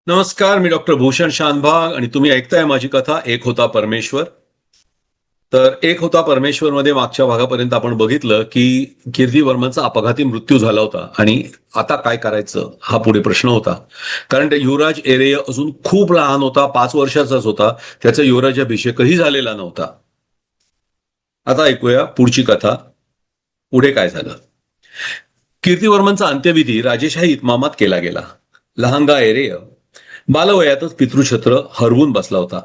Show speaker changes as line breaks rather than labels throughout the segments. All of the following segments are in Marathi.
नमस्कार, मी डॉक्टर भूषण शानभाग आणि तुम्ही ऐकताय माझी कथा एक होता परमेश्वर. तर एक होता परमेश्वर मध्ये मागच्या भागापर्यंत आपण बघितलं की कीर्तिवर्मनचा अपघाती मृत्यू झाला होता आणि आता काय करायचं हा पुढे प्रश्न होता. कारण ते युवराज एरेय अजून खूप लहान होता, 5 वर्षाचाच होता. त्याचा युवराजाभिषेकही झालेला नव्हता. आता ऐकूया पुढची कथा. पुढे काय झालं. कीर्तिवर्मनचा अंत्यविधी राजेशाही इतमामात केला गेला. लहानगा एरेय बालवयातच पितृछत्र हरवून बसला होता.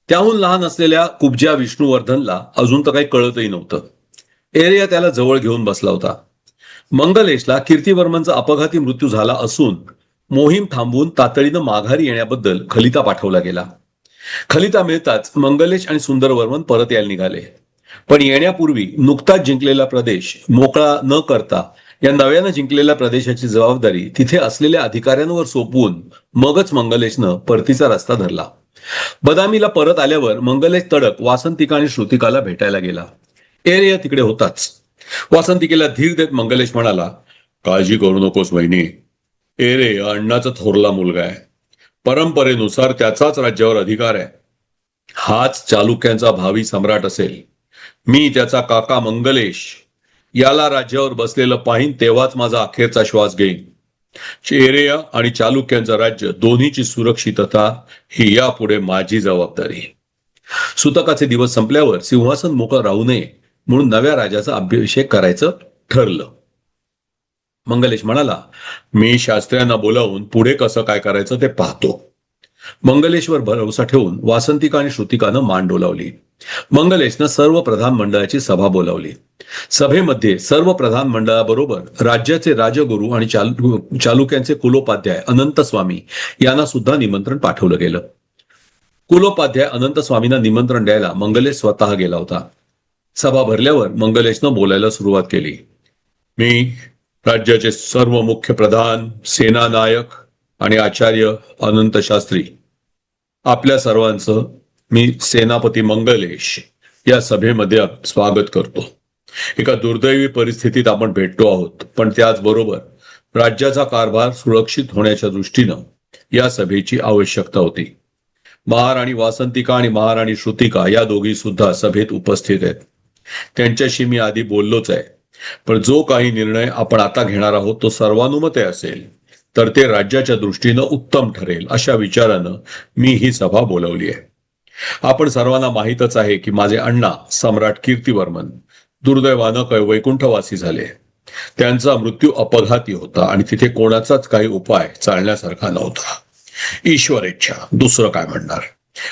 त्याहून लहान असलेल्या कुब्जा विष्णुवर्धनला अजून तर काही कळतही नव्हतं. एरिया त्याला जवळ घेऊन बसला होता. मंगलेशला कीर्तिवर्मनचा अपघाती मृत्यू झाला असून मोहीम थांबवून तातडीनं माघारी येण्याबद्दल खलिता पाठवला गेला. खलिता मिळताच मंगलेश आणि सुंदरवर्मन परत यायला निघाले. पण येण्यापूर्वी नुकताच जिंकलेला प्रदेश मोकळा न करता या नव्यानं जिंकलेल्या प्रदेशाची जबाबदारी तिथे असलेल्या अधिकाऱ्यांवर सोपवून मगच मंगलेशनं परतीचा रस्ता धरला. बदामीला परत आल्यावर मंगलेश तडक वासंतिका आणि श्रुतिकाला भेटायला गेला. एरिया तिकडे होताच. वासंतिकेला धीर देत मंगलेश म्हणाला, काळजी करू नकोस वहिनी. एरे अण्णाचा थोरला मुलगा आहे. परंपरेनुसार त्याचाच राज्यावर अधिकार आहे. हाच चालुक्यांचा भावी सम्राट असेल. मी त्याचा काका मंगलेश याला राज्यावर बसलेलं पाहीन तेव्हाच माझा अखेरचा श्वास घेईन. चेरेया आणि चालुक्यांचं राज्य दोन्हीची सुरक्षितता ही यापुढे माझी जबाबदारी. सुतकाचे दिवस संपल्यावर सिंहासन मोकळं राहू नये म्हणून नव्या राजाचा अभिषेक करायचं ठरलं. मंगलेश म्हणाला, मी शास्त्र्यांना बोलावून पुढे कसं काय करायचं ते पाहतो. मंगलेशवर भरोसा ठेवून वासंतिका आणि श्रुतिकानं मान डोलावली. मंगलेशनं सर्व प्रधान मंडळाची सभा बोलावली. सभेमध्ये सर्व प्रधान मंडळाबरोबर राज्याचे राजगुरू आणि चालुक्यांचे कुलोपाध्याय अनंत स्वामी यांना सुद्धा निमंत्रण पाठवलं गेलं. कुलोपाध्याय अनंत स्वामींना निमंत्रण द्यायला मंगलेश स्वतः गेला होता. सभा भरल्यावर मंगलेशनं बोलायला सुरुवात केली. मी राज्याचे सर्व मुख्य प्रधान, सेनानायक आणि आचार्य अनंत शास्त्री आपल्या सर्वांचं मी सेनापती मंगलेश या सभेमध्ये स्वागत करतो. एका दुर्दैवी परिस्थितीत आपण भेटतो आहोत, पण त्याचबरोबर राज्याचा कारभार सुरक्षित होण्याच्या दृष्टीनं या सभेची आवश्यकता होती. महाराणी वासंतिका आणि महाराणी श्रुतिका या दोघी सुद्धा सभेत उपस्थित आहेत. त्यांच्याशी मी आधी बोललोच आहे. पण जो काही निर्णय आपण आता घेणार आहोत तो सर्वानुमते असेल तर ते राज्याच्या दृष्टीनं उत्तम ठरेल अशा विचारानं मी ही सभा बोलावली आहे. आपण सर्वांना माहीतच आहे की माझे अण्णा सम्राट कीर्तिवर्मन दुर्दैवानं वैकुंठवासी झाले. त्यांचा मृत्यू अपघाती होता आणि तिथे कोणाचाच काही उपाय चालण्यासारखा नव्हता. ईश्वर इच्छा, दुसरं काय म्हणणार.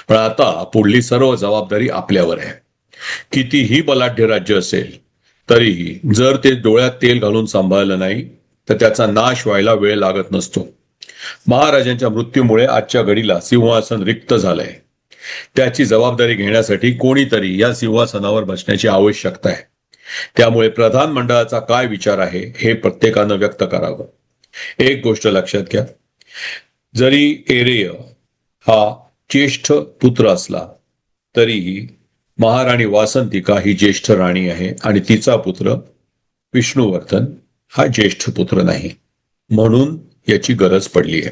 पण आता पुढली सर्व जबाबदारी आपल्यावर आहे. कितीही बलाढ्य राज्य असेल तरीही जर ते डोळ्यात तेल घालून सांभाळलं नाही तर त्याचा नाश व्हायला वेळ लागत नसतो. महाराजांच्या मृत्यूमुळे आजच्या घडीला सिंहासन रिक्त झालंय. त्याची जबाबदारी घेण्यासाठी कोणीतरी या सिंहासनावर बसण्याची आवश्यकता आहे. त्यामुळे प्रधान मंडळाचा काय विचार आहे हे प्रत्येकानं व्यक्त करावं. एक गोष्ट लक्षात घ्या, जरी एरेय हा ज्येष्ठ पुत्र असला तरीही महाराणी वासंतिका ही ज्येष्ठ राणी आहे आणि तिचा पुत्र विष्णुवर्धन हा ज्येष्ठ पुत्र नाही. म्हणून याची गरज पडली आहे.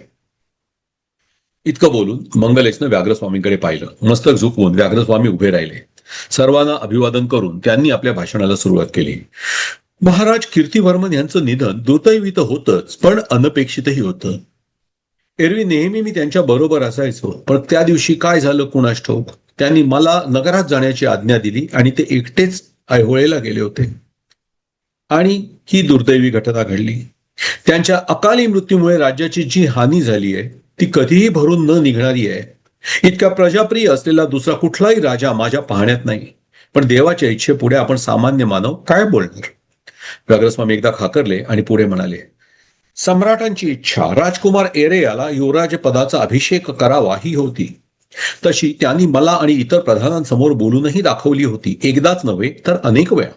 इतकं बोलून मंगलेशनं व्याघ्रस्वामींकडे पाहिलं. मस्तक झुकवून व्याघ्रस्वामी उभे राहिले. सर्वांना अभिवादन करून त्यांनी आपल्या भाषणाला सुरुवात केली. महाराज कीर्तिवर्मन यांचं निधन दुर्दैवी तर होतंच, पण अनपेक्षितही होतं. एरवी नेहमी मी त्यांच्या बरोबर असायचो, पण त्या दिवशी काय झालं कुणास ठाऊक. त्यांनी मला नगरात जाण्याची आज्ञा दिली आणि ते एकटेच ऐहोळेला गेले होते आणि ही दुर्दैवी घटना घडली. त्यांच्या अकाली मृत्यूमुळे राज्याची जी हानी झाली आहे ती कधीही भरून न निघणारी आहे. इतका प्रजाप्रिय असलेला दुसरा कुठलाही राजा माझ्या पाहण्यात नाही. पण देवाच्या इच्छेपुढे आपण सामान्य मानव काय बोलणार. व्याघ्रस्वामी एकदा खाकरले आणि पुढे म्हणाले, सम्राटांची इच्छा राजकुमार एरेयाला युवराज पदाचा अभिषेक करावा ही होती. तशी त्यांनी मला आणि इतर प्रधानांसमोर बोलूनही दाखवली होती. एकदाच नव्हे तर अनेक वेळा.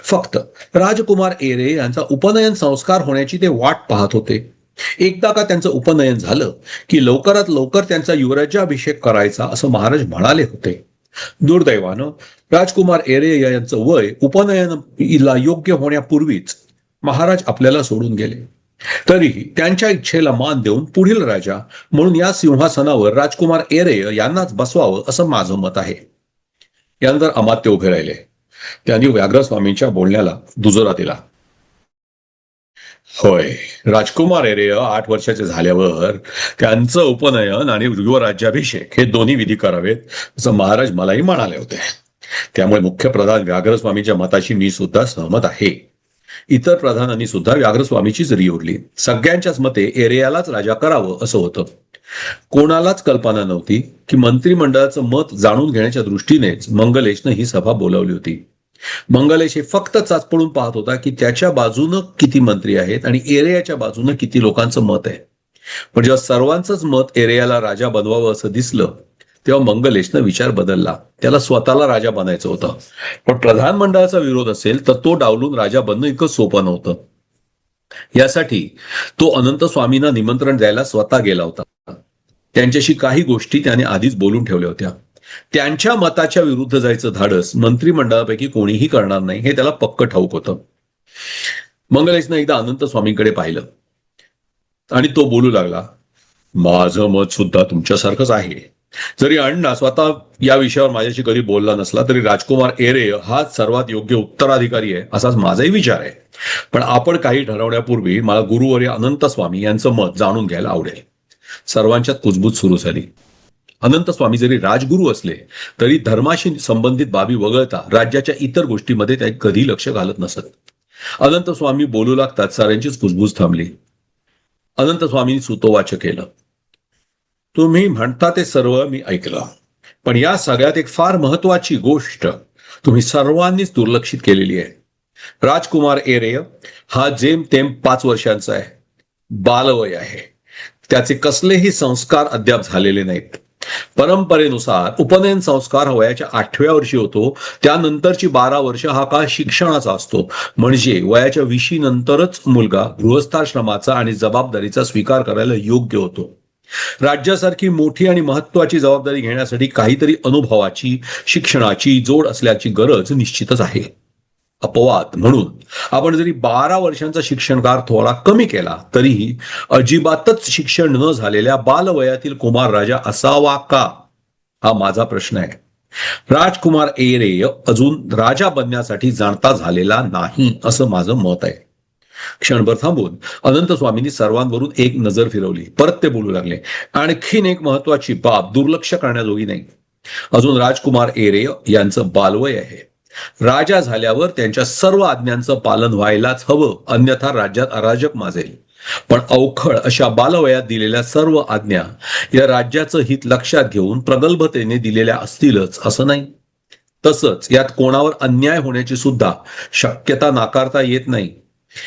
फक्त राजकुमार एरे यांचा उपनयन संस्कार होण्याची ते वाट पाहत होते. एकदा का त्यांचं उपनयन झालं की लवकरात लवकर त्यांचा युवराज्याभिषेक करायचा असं महाराज म्हणाले होते. दुर्दैवानं राजकुमार एरे यांचं वय उपनयनाला योग्य होण्यापूर्वीच महाराज आपल्याला सोडून गेले. तरीही त्यांच्या इच्छेला मान देऊन पुढील राजा म्हणून या सिंहासनावर राजकुमार एरेय यांनाच बसवावं असं माझं मत आहे. यानंतर अमात्य उभे राहिले. त्यांनी व्याघ्रस्वामींच्या बोलण्याला दुजोरा दिला. होय, राजकुमार एरेय 8 वर्षाचे झाल्यावर त्यांचं उपनयन आणि युवराज्याभिषेक हे दोन्ही विधी करावेत असं महाराज मलाही म्हणाले होते. त्यामुळे मुख्य प्रधान व्याघ्रस्वामीच्या मताशी मी सुद्धा सहमत आहे. इतर प्रधानांनी सुद्धा व्याघ्रस्वामीचीच री ओढली. सगळ्यांच्याच मते एरेयालाच राजा करावं असं होतं. कोणालाच कल्पना नव्हती की मंत्रिमंडळाचं मत जाणून घेण्याच्या दृष्टीनेच मंगलेशनं ही सभा बोलावली होती. मंगलेश हे फक्त चाचपडून पाहत होता की त्याच्या बाजूनं किती मंत्री आहेत आणि एरेयाच्या बाजूनं किती लोकांचं मत आहे. पण जेव्हा सर्वांचंच मत एरेयाला राजा बनवावं असं दिसलं तेव्हा मंगलेशनं विचार बदलला. त्याला स्वतःला राजा बनायचं होतं. पण प्रधानमंडळाचा विरोध असेल तर तो डावलून राजा बनणं इतकं सोपं नव्हतं. यासाठी तो अनंत स्वामींना निमंत्रण द्यायला स्वतः गेला होता. त्यांच्याशी काही गोष्टी त्याने आधीच बोलून ठेवल्या होत्या. त्यांच्या मताच्या विरुद्ध जायचं धाडस मंत्रिमंडळापैकी कोणीही करणार नाही हे त्याला पक्क ठाऊक होतं. मंगलेशनं एकदा अनंत स्वामींकडे पाहिलं आणि तो बोलू लागला, माझं मत सुद्धा तुमच्यासारखंच आहे. जरी अण्णा स्वतः या विषयावर माझ्याशी कधी बोलला नसला तरी राजकुमार एरेय हाच सर्वात योग्य उत्तराधिकारी आहे असाच माझाही विचार आहे. पण आपण काही ठरवण्यापूर्वी मला गुरुवर्य अनंत स्वामी यांचं मत जाणून घ्यायला आवडेल. सर्वांच्यात कुजबूज सुरू झाली. अनंत स्वामी जरी राजगुरू असले तरी धर्माशी संबंधित बाबी वगळता राज्याच्या इतर गोष्टीमध्ये ते कधी लक्ष घालत नसत. अनंत स्वामी बोलू लागतात साऱ्यांचीच कुजबूज थांबली. अनंत स्वामींनी सुतोवाच केलं, तुम्ही म्हणता ते सर्व मी ऐकलं, पण या सगळ्यात एक फार महत्वाची गोष्ट तुम्ही सर्वांनीच दुर्लक्षित केलेली आहे. राजकुमार एरेय हा जेमतेम 5 वर्षांचा आहे. बालवय आहे. त्याचे कसलेही संस्कार अद्याप झालेले नाहीत. परंपरेनुसार उपनयन संस्कार वयाच्या 8व्या वर्षी होतो. त्यानंतरची 12 वर्ष हा काळ शिक्षणाचा असतो. म्हणजे वयाच्या 20 नंतरच मुलगा गृहस्थाश्रमाचा आणि जबाबदारीचा स्वीकार करायला योग्य होतो. राज्यासारखी मोठी आणि महत्वाची जबाबदारी घेण्यासाठी काहीतरी अनुभवाची, शिक्षणाची जोड असल्याची गरज निश्चितच आहे. अपवाद म्हणून आपण जरी 12 वर्षांचा शिक्षणकार थोडा कमी केला तरीही अजिबातच शिक्षण न झालेल्या बालवयातील कुमार राजा असावा का, हा माझा प्रश्न आहे. राजकुमार एरेय अजून राजा बनण्यासाठी जाणता झालेला नाही असं माझं मत आहे. क्षणभर थांबून अनंत स्वामींनी सर्वांवरून एक नजर फिरवली. परत ते बोलू लागले, आणखीन एक महत्वाची बाब दुर्लक्ष करण्याजोगी नाही. अजून राजकुमार एरेय यांचं बालवय आहे. राजा झाल्यावर त्यांच्या सर्व आज्ञांचं पालन व्हायलाच हवं, अन्यथा राज्यात अराजक माजेल. पण अवखळ अशा बालवयात दिलेल्या सर्व आज्ञा या राज्याचं हित लक्षात घेऊन प्रगल्भतेने दिलेल्या असतीलच असं नाही. तसंच यात कोणावर अन्याय होण्याची सुद्धा शक्यता नाकारता येत नाही.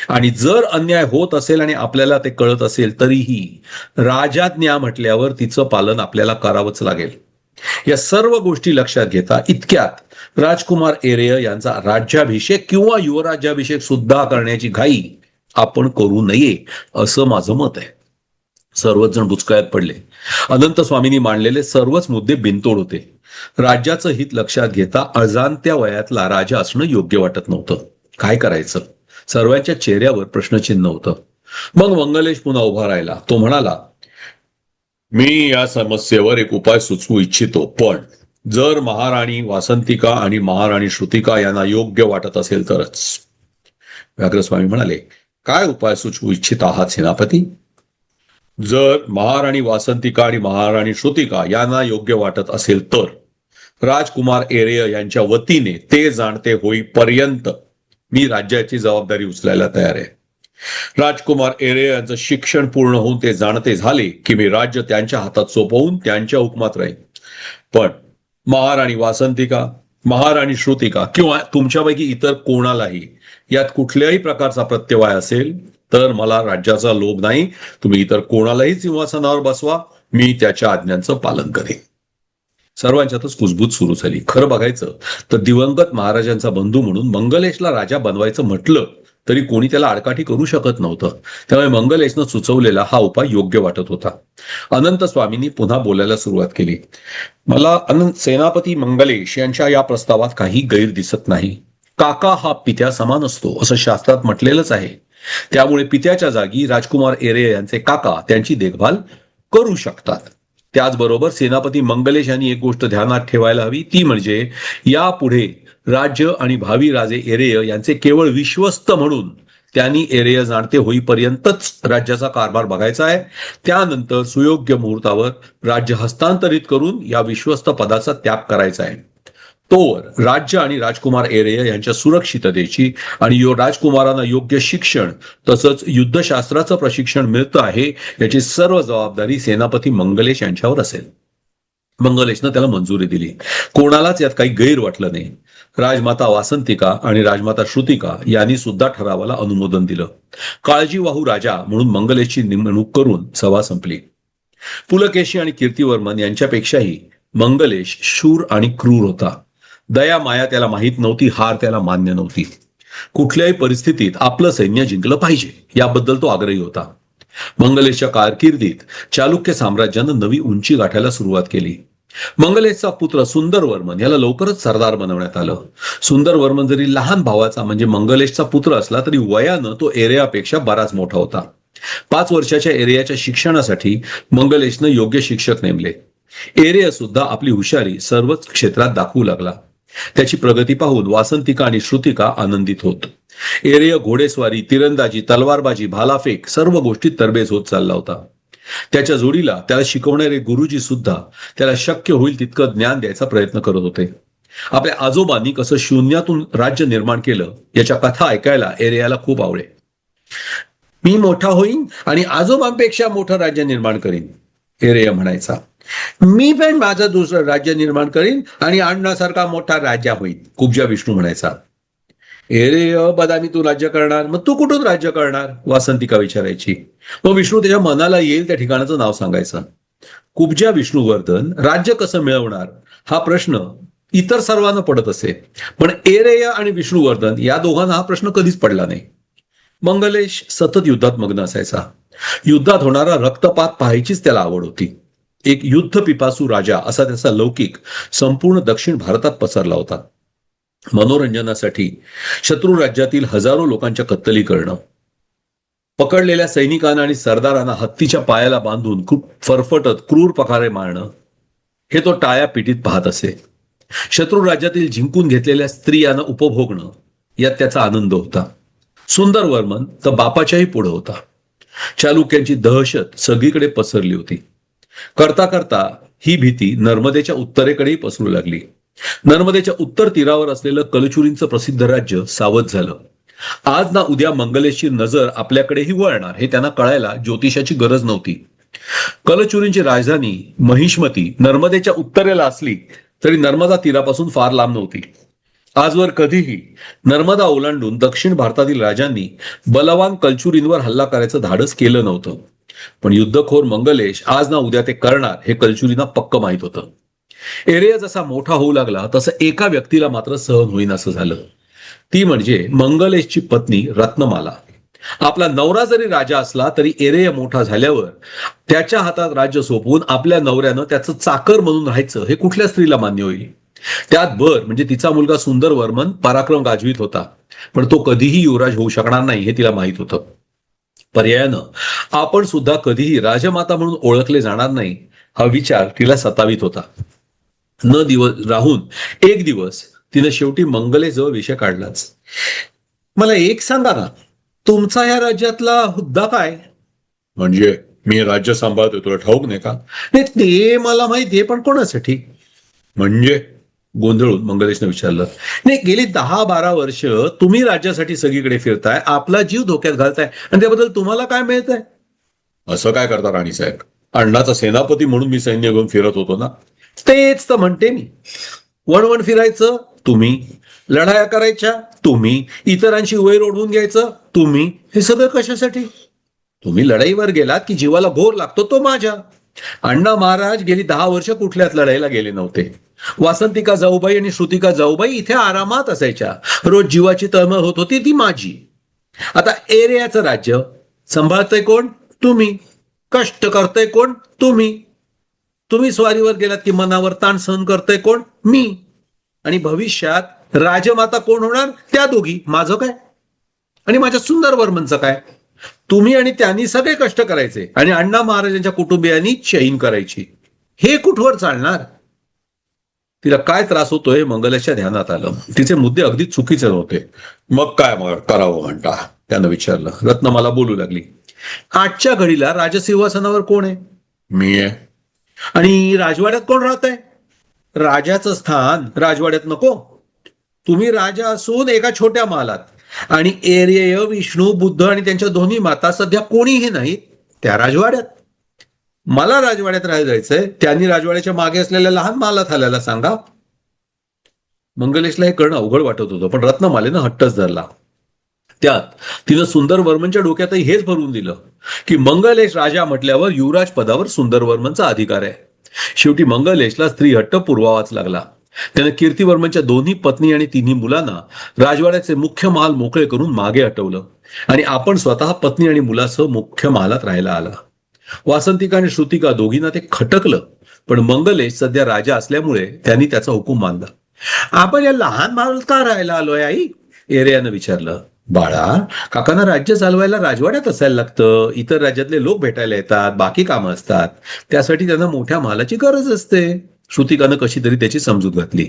आणि जर अन्याय होत असेल आणि आपल्याला ते कळत असेल तरीही राजाज्ञा म्हटल्यावर तिचं पालन आपल्याला करावंच लागेल. या सर्व गोष्टी लक्षात घेता इतक्यात राजकुमार एरेय यांचा राज्याभिषेक किंवा युवराज्याभिषेक सुद्धा करण्याची घाई आपण करू नये असं माझं मत आहे. सर्वच जण बुचकळ्यात पडले. अनंत स्वामींनी मांडलेले सर्वच मुद्दे बिनतोड होते. राज्याचं हित लक्षात घेता अजाणत्या वयातला राजा असणं योग्य वाटत नव्हतं. काय करायचं? सर्वांच्या चेहऱ्यावर प्रश्नचिन्ह होतं. मग मंगलेश पुन्हा उभा राहिला. तो म्हणाला, मी या समस्येवर एक उपाय सुचवू इच्छितो, पण जर महाराणी वासंतिका आणि महाराणी श्रुतिका यांना योग्य वाटत असेल तरच. व्याघ्रस्वामी म्हणाले, काय उपाय सुचवू इच्छित आहात सेनापती? जर महाराणी वासंतिका आणि महाराणी श्रुतिका यांना योग्य वाटत असेल तर राजकुमार एरेय यांच्या वतीने ते जाणते होईपर्यंत मी राज्याची जबाबदारी उचलायला तयार आहे. राजकुमार एरेय यांचं शिक्षण पूर्ण होऊन ते जाणते झाले की मी राज्य त्यांच्या हातात सोपवून त्यांच्या हुकमात राहील. पण महाराणी वासंतिका, महाराणी श्रुतिका किंवा तुमच्यापैकी इतर कोणालाही यात कुठल्याही प्रकारचा प्रत्यवाय असेल तर मला राज्याचा लोभ नाही. तुम्ही इतर कोणालाही सिंहासनावर बसवा, मी त्याच्या आज्ञांचं पालन करेन. सर्वांच्यातच कुजबूज सुरू झाली. खरं बघायचं तर दिवंगत महाराजांचा बंधू म्हणून मंगलेशला राजा बनवायचं म्हटलं तरी कोणी त्याला आडकाठी करू शकत नव्हतं. त्यामुळे मंगलेशनं सुचवलेला हा उपाय योग्य वाटत होता. अनंत स्वामींनी पुन्हा बोलायला सुरुवात केली. मला सेनापती मंगलेश यांच्या या प्रस्तावात काही गैर दिसत नाही. काका हा पित्या समान असतो असं शास्त्रात म्हटलेलंच आहे. त्यामुळे पित्याच्या जागी राजकुमार एरे यांचे काका त्यांची देखभाल करू शकतात. त्याचबरोबर सेनापती मंगलेश यांनी एक गोष्ट ध्यानात ठेवायला हवी, ती म्हणजे यापुढे राज्य आणि भावी राजे एरेय यांचे केवळ विश्वस्त म्हणून त्यांनी एरेय जाणते होईपर्यंतच राज्याचा कारभार बघायचा आहे. त्यानंतर सुयोग्य मुहूर्तावर राज्य हस्तांतरित करून या विश्वस्त पदाचा त्याग करायचा आहे. तोवर राज्य आणि राजकुमार एरेय यांच्या सुरक्षिततेची आणि राजकुमारांना योग्य शिक्षण तसंच युद्धशास्त्राचं प्रशिक्षण मिळतं आहे याची सर्व जबाबदारी सेनापती मंगलेश यांच्यावर असेल. मंगलेशनं त्याला मंजुरी दिली. कोणालाच यात काही गैर वाटलं नाही. राजमाता वासंतिका आणि राजमाता श्रुतिका यांनी सुद्धा ठरावाला अनुमोदन दिलं. काळजीवाहू राजा म्हणून मंगलेशची नेमणूक करून सभा संपली. पुलकेशी आणि कीर्तिवर्मन यांच्यापेक्षाही मंगलेश शूर आणि क्रूर होता. दया माया त्याला माहीत नव्हती, हार त्याला मान्य नव्हती. कुठल्याही परिस्थितीत आपलं सैन्य जिंकलं पाहिजे याबद्दल तो आग्रही होता. मंगलेशच्या कारकिर्दीत चालुक्य साम्राज्यानं नवी उंची गाठायला सुरुवात केली. मंगलेशचा पुत्र सुंदरवर्मन याला लवकरच सरदार बनवण्यात आलं. सुंदरवर्मन जरी लहान भावाचा म्हणजे मंगलेशचा पुत्र असला तरी वयानं तो एरेयापेक्षा बराच मोठा होता. 5 वर्षाच्या एरेयाच्या शिक्षणासाठी मंगलेशनं योग्य शिक्षक नेमले. एरेय सुद्धा आपली हुशारी सर्वच क्षेत्रात दाखवू लागला. त्याची प्रगती पाहून वासंतिका आणि श्रुतिका आनंदित होत. एरेय घोडेस्वारी, तिरंदाजी, तलवारबाजी, भालाफेक सर्व गोष्टीत तरबेज होत चालला होता. त्याच्या जोडीला त्याला शिकवणारे गुरुजी सुद्धा त्याला शक्य होईल तितकं ज्ञान द्यायचा प्रयत्न करत होते. आपल्या आजोबांनी कसं शून्यातून राज्य निर्माण केलं याच्या कथा ऐकायला एरेयाला खूप आवडे. मी मोठा होईन आणि आजोबांपेक्षा मोठं राज्य निर्माण करीन, एरेय म्हणायचा. मी पण माझं दुसरं राज्य निर्माण करीन आणि अण्णासारखा मोठा राजा होईन, कुब्जा विष्णू म्हणायचा. एरेय बदामी तू राज्य करणार, मग तू कुठून राज्य करणार, वासंतिका विचारायची. मग विष्णू त्याच्या मनाला येईल त्या ठिकाणाचं नाव सांगायचं. कुब्जा विष्णुवर्धन राज्य कसं मिळवणार हा प्रश्न इतर सर्वांना पडत असे, पण एरेय आणि विष्णुवर्धन या दोघांना हा प्रश्न कधीच पडला नाही. मंगलेश सतत युद्धात मग्न असायचा. युद्धात होणारा रक्तपात पाहायचीच त्याला आवड होती. एक युद्ध पिपासू राजा असा त्याचा लौकिक संपूर्ण दक्षिण भारतात पसरला होता. मनोरंजनासाठी शत्रू राज्यातील हजारो लोकांच्या कत्तली करणं, पकडलेल्या सैनिकांना आणि सरदारांना हत्तीच्या पायाला बांधून खूप फरफटत क्रूर प्रकारे मारणं, हे तो टाळ्या पिटीत पाहत असे. शत्रू राज्यातील जिंकून घेतलेल्या स्त्रियांना उपभोगणं यात त्याचा आनंद होता. सुंदरवर्मन तर बापाच्याही पुढे होता. चालुक्यांची दहशत सगळीकडे पसरली होती. करता करता ही भीती नर्मदेच्या उत्तरेकडेही पसरू लागली. नर्मदेच्या उत्तर तीरावर असलेलं कलचुरींचं प्रसिद्ध राज्य सावध झालं. आज ना उद्या मंगलेशची नजर आपल्याकडेही वळणार हे त्यांना कळायला ज्योतिषाची गरज नव्हती. कलचुरींची राजधानी महिष्मती नर्मदेच्या उत्तरेला असली तरी नर्मदा तीरापासून फार लांब नव्हती. आजवर कधीही नर्मदा ओलांडून दक्षिण भारतातील राजांनी बलवान कलचुरींवर हल्ला करायचं धाडस केलं नव्हतं. पण युद्धखोर मंगलेश आज ना उद्या ते करणार हे कलचुरींना पक्क माहित होतं. एरेय जसा मोठा होऊ लागला तसं एका व्यक्तीला मात्र सहन होईन असं झालं. ती म्हणजे मंगलेशची पत्नी रत्नमाला. आपला नवरा जरी राजा असला तरी एरेय मोठा झाल्यावर त्याच्या हातात राज्य सोपवून आपल्या नवऱ्यानं त्याचं चाकर म्हणून राहायचं हे कुठल्या स्त्रीला मान्य होईल. त्यात भर म्हणजे तिचा मुलगा सुंदरवर्मन पराक्रम गाजवीत होता, पण तो कधीही युवराज होऊ शकणार नाही हे तिला माहित होतं. पर्यायानं आपण सुद्धा कधीही राजमाता म्हणून ओळखले जाणार नाही हा विचार तिला सतावित होता. न दिवस राहून एक दिवस तिनं शेवटी मंगलेजवळ विषय काढलाच. मला एक सांगा ना, तुमचा या राज्यातला हुद्दा काय? म्हणजे मी राज्य सांभाळतोय तुला ठाऊक नाही का? नाही ते मला माहितीये, पण कोणासाठी? म्हणजे गोंधळून मंगलेशने विचारलं. नाही, गेली 10-12 वर्ष तुम्ही राज्यासाठी सगळीकडे फिरताय, आपला जीव धोक्यात घालताय आणि त्याबद्दल तुम्हाला काय मिळतंय? असं काय करता राणीसाहेब, अण्णाचा सेनापती म्हणून मी सैन्य घेऊन फिरत होतो ना. तेच तर म्हणते मी. वणवण फिरायचं तुम्ही, लढाया करायच्या तुम्ही, इतरांची वैर ओढवून घ्यायचं तुम्ही, हे सगळं कशासाठी? तुम्ही लढाईवर गेलात की जीवाला घोर लागतो तो माझ्या. अण्णा महाराज गेली 10 वर्ष कुठल्याच लढाईला गेले नव्हते. वासंतिका जाऊबाई आणि श्रुतिका जाऊबाई इथे आरामात असायच्या. रोज जीवाची तळमळ होत होती ती माझी. आता एरियाचं राज्य सांभाळतंय कोण? तुम्ही. कष्ट करतंय कोण? तुम्ही. तुम्ही स्वारीवर गेलात की मनावर ताण सहन करतंय कोण? मी. आणि भविष्यात राजमाता कोण होणार? त्या दोघी. माझं काय? आणि माझ्या सुंदरवर्मनचं काय? तुम्ही आणि त्यांनी सगळे कष्ट करायचे आणि अण्णा महाराजांच्या कुटुंबियांनी चैन करायची. हे कुठवर चालणार? तिला काय त्रास होतोय मंगलेशच्या ध्यानात आलं. तिचे मुद्दे अगदी चुकीचे नव्हते. मग काय करावं म्हणता? त्यानं विचारलं. रत्नमाला बोलू लागली. आजच्या घडीला राजसिंहासनावर कोण आहे? मी आहे. आणि राजवाड्यात कोण राहत आहे? राजाचं स्थान राजवाड्यात नको. तुम्ही राजा असून एका छोट्या महालात आणि एरेय, विष्णू, बुद्ध आणि त्यांच्या दोन्ही माता सध्या कोणीही नाहीत त्या राजवाड्यात. मला राजवाड्यात राहायला जायचंय. त्यांनी राजवाड्याच्या मागे असलेल्या लहान महालात आल्याला सांगा. मंगलेशला हे करणं अवघड वाटत होतं, पण रत्नमालेनं हट्टच धरला. त्यात तिनं सुंदरवर्मनच्या डोक्यातही हेच भरून दिलं की मंगलेश राजा म्हटल्यावर युवराज पदावर सुंदरवर्मनचा अधिकार आहे. शेवटी मंगलेशला स्त्री हट्ट पुरवावाच लागला. त्यानं कीर्तिवर्मनच्या दोन्ही पत्नी आणि तिन्ही मुलांना राजवाड्याचे मुख्य महाल मोकळे करून मागे हटवलं आणि आपण स्वतः पत्नी आणि मुलासह मुख्य महालात राहायला आला. वासंतिका आणि श्रुतिका दोघींना ते खटकलं, पण मंगलेश सध्या राजा असल्यामुळे त्यांनी त्याचा हुकूम मानला. आपण या लहान महालात का राहायला आलोय आई? एरियानं विचारलं. बाळा, काकांना राज्य चालवायला राजवाड्यात असायला लागतं. इतर राज्यातले लोक भेटायला येतात, बाकी कामं असतात. त्यासाठी त्यांना मोठ्या महालाची गरज असते. श्रुतिकानं कशी तरी त्याची समजूत घातली.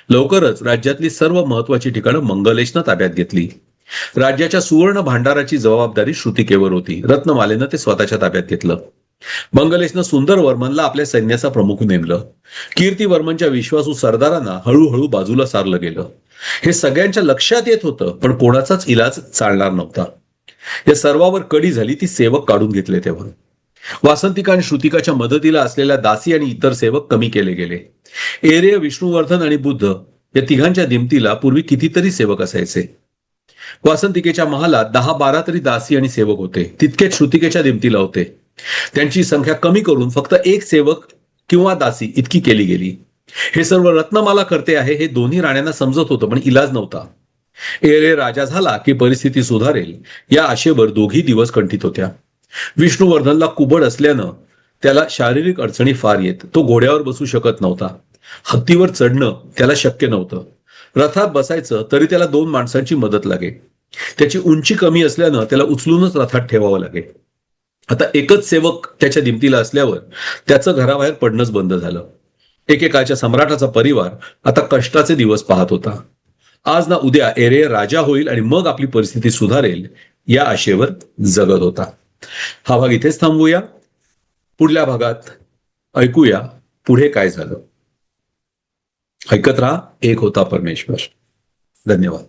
लवकरच राज्यातली सर्व महत्वाची ठिकाणं मंगलेशनं ताब्यात घेतली. राज्याच्या सुवर्ण भांडाराची जबाबदारी श्रुतिकेवर होती. रत्नमालेनं ते स्वतःच्या ताब्यात घेतलं. मंगलेशनं सुंदरवर्मनला आपल्या सैन्याचा प्रमुख नेमलं. कीर्तिवर्मनच्या विश्वासू सरदारांना हळूहळू बाजूला सारलं गेलं. हे सगळ्यांच्या लक्षात येत होतं, पण कोणाचाच इलाज चालणार नव्हता. या सर्वावर कडी झाली ती सेवक काढून घेतले तेव्हा. वासंतिका आणि श्रुतिकाच्या मदतीला असलेल्या दासी आणि इतर सेवक कमी केले गेले. एरेय, विष्णुवर्धन आणि बुद्ध या तिघांच्या दिमतीला पूर्वी कितीतरी सेवक असायचे. वासंतिकेच्या महालात 10-12 तरी दासी आणि सेवक होते. तितकेच श्रुतिकेच्या दिमतीला होते. त्यांची संख्या कमी करून फक्त एक सेवक किंवा दासी इतकी केली गेली. हे सर्व रत्नमाला करते आहे हे दोन्ही राण्यांना समजत होतं, पण इलाज नव्हता. एरे राजा झाला की परिस्थिती सुधारेल या आशेवर दोघी दिवस कंठित होत्या. विष्णुवर्धनला कुबड असल्यानं त्याला शारीरिक अडचणी फार येत. तो घोड्यावर बसू शकत नव्हता. हत्तीवर चढणं त्याला शक्य नव्हतं. रथात बसायचं तरी त्याला 2 माणसांची मदत लागे. त्याची उंची कमी असल्यानं त्याला उचलूनच रथात ठेवावं लागे. आता एकच सेवक त्याच्या दिमतीला असल्यावर त्याचं घराबाहेर पडणंच बंद झालं. एकेकाळच्या सम्राटाचा परिवार आता कष्टाचे दिवस पाहत होता. आज ना उद्या एरे राजा होईल आणि मग आपली परिस्थिती सुधारेल या आशेवर जगत होता. हा भाग इथेच थांबवूया. पुढल्या भागात ऐकूया पुढे काय झालं. ऐकत राहा एक होता परमेश्वर. धन्यवाद.